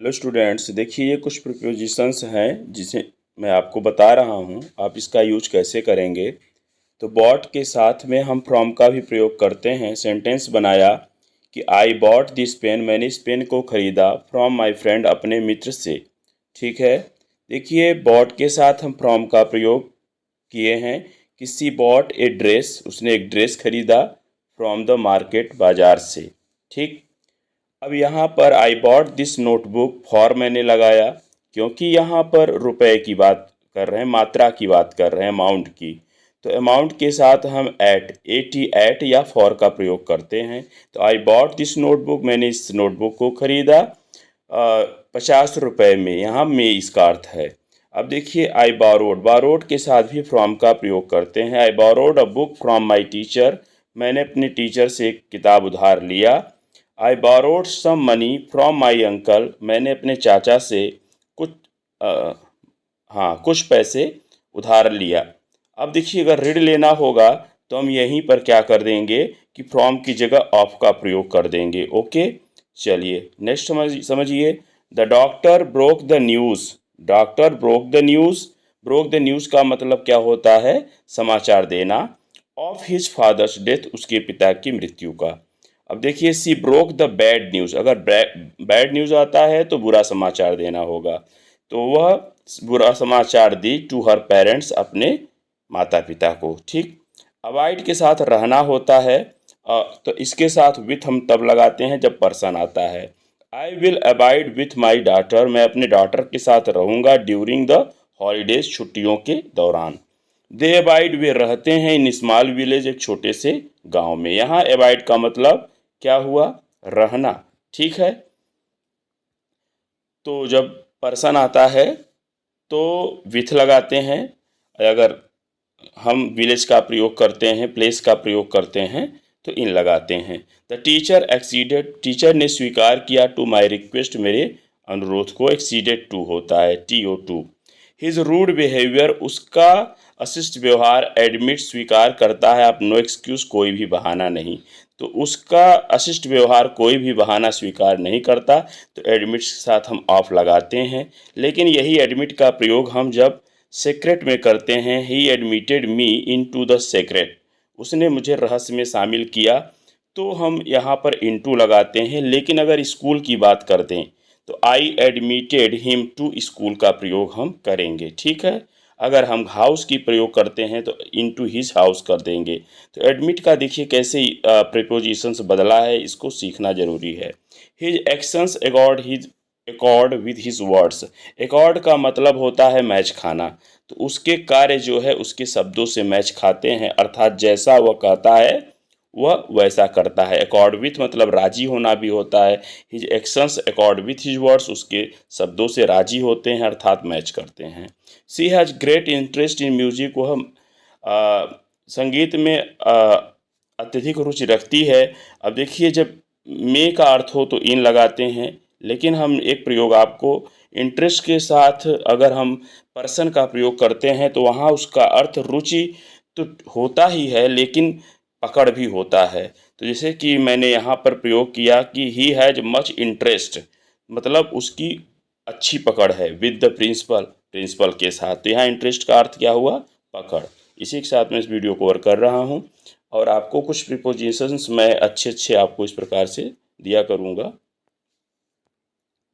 Hello students, देखिए ये कुछ प्रीपोजिशंस हैं जिसे मैं आपको बता रहा हूँ। आप इसका यूज कैसे करेंगे। तो बॉट के साथ में हम फ्रॉम का भी प्रयोग करते हैं। सेंटेंस बनाया कि आई बॉट दिस पेन, मैंने इस पेन को खरीदा फ्रॉम माय फ्रेंड, अपने मित्र से। ठीक है। देखिए बॉट के साथ हम फ्रॉम का प्रयोग किए हैं कि सी बॉट ए ड्रेस, उसने एक ड्रेस खरीदा फ्रॉम द मार्केट, बाजार से। ठीक। अब यहाँ पर I bought this notebook for मैंने लगाया क्योंकि यहाँ पर रुपए की बात कर रहे हैं, मात्रा की बात कर रहे हैं, अमाउंट की। तो अमाउंट के साथ हम एट या फॉर का प्रयोग करते हैं। तो आई बॉट दिस नोटबुक, मैंने इस नोटबुक को खरीदा 50 रुपये में, यहाँ में इसका अर्थ है। अब देखिए आई बारोड, बारोड के साथ भी फ्रॉम का प्रयोग करते हैं। I borrowed a book from my teacher, मैंने अपने टीचर से एक किताब उधार लिया। I borrowed some money from my uncle, मैंने अपने चाचा से कुछ कुछ पैसे उधार लिया। अब देखिए अगर ऋण लेना होगा तो हम यहीं पर क्या कर देंगे कि फ्रॉम की जगह ऑफ का प्रयोग कर देंगे। ओके, चलिए नेक्स्ट समझिए। The doctor broke the news, doctor broke the news, broke the news का मतलब क्या होता है, समाचार देना। ऑफ हिज फादर्स डेथ, उसके पिता की मृत्यु का। अब देखिए सी ब्रोक द बैड न्यूज़, अगर बैड न्यूज़ आता है तो बुरा समाचार देना होगा। तो वह बुरा समाचार दी टू हर पेरेंट्स, अपने माता पिता को। ठीक। अवॉइड के साथ रहना होता है, तो इसके साथ विथ हम तब लगाते हैं जब पर्सन आता है। I will abide with my daughter, मैं अपने डॉटर के साथ रहूँगा ड्यूरिंग द हॉलीडेज, छुट्टियों के दौरान। दे अबाइड, वे रहते हैं इन स्मॉल विलेज, एक छोटे से गांव में। यहाँ अबाइड का मतलब क्या हुआ, रहना। ठीक है। तो जब पर्सन आता है तो विथ लगाते हैं। अगर हम विलेज का प्रयोग करते हैं, प्लेस का प्रयोग करते हैं, तो इन लगाते हैं। द टीचर एक्सीडेड, टीचर ने स्वीकार किया टू माई रिक्वेस्ट, मेरे अनुरोध को। एक्सीडेड टू होता है TO2। हिज रूड बिहेवियर, उसका अशिष्ट व्यवहार। एडमिट, स्वीकार करता है। आप नो एक्सक्यूज, कोई भी बहाना नहीं। तो उसका अशिष्ट व्यवहार कोई भी बहाना स्वीकार नहीं करता, तो एडमिट के साथ हम ऑफ लगाते हैं। लेकिन यही एडमिट का प्रयोग हम जब सेक्रेट में करते हैं, he admitted me into the secret, उसने मुझे रहस्य में शामिल किया, तो हम यहाँ पर इनटू लगाते हैं। लेकिन अगर स्कूल की बात करते हैं तो आई एडमिटेड हिम टू स्कूल का प्रयोग हम करेंगे। ठीक है। अगर हम हाउस की प्रयोग करते हैं तो इनटू हिज हाउस कर देंगे। तो एडमिट का देखिए कैसे प्रीपोजिशंस बदला है, इसको सीखना जरूरी है। His actions accord with his words, accord का मतलब होता है मैच खाना। तो उसके कार्य जो है उसके शब्दों से मैच खाते हैं, अर्थात जैसा वह कहता है वह वैसा करता है। अकॉर्ड विथ मतलब राजी होना भी होता है। His actions accord with his words, उसके शब्दों से राजी होते हैं, अर्थात मैच करते हैं। She has great interest in music, वह संगीत में अत्यधिक रुचि रखती है। अब देखिए जब मे का अर्थ हो तो इन लगाते हैं, लेकिन हम एक प्रयोग आपको इंटरेस्ट के साथ अगर हम पर्सन का प्रयोग करते हैं तो वहाँ उसका अर्थ रुचि तो होता ही है, लेकिन पकड़ भी होता है। तो जैसे कि मैंने यहाँ पर प्रयोग किया कि ही हैज़ मच इंटरेस्ट, मतलब उसकी अच्छी पकड़ है। विद द प्रिंसिपल, प्रिंसिपल के साथ, तो यहाँ इंटरेस्ट का अर्थ क्या हुआ, पकड़। इसी के साथ मैं इस वीडियो को कवर कर रहा हूँ और आपको कुछ प्रीपोजिशंस मैं अच्छे अच्छे आपको इस प्रकार से दिया करूँगा।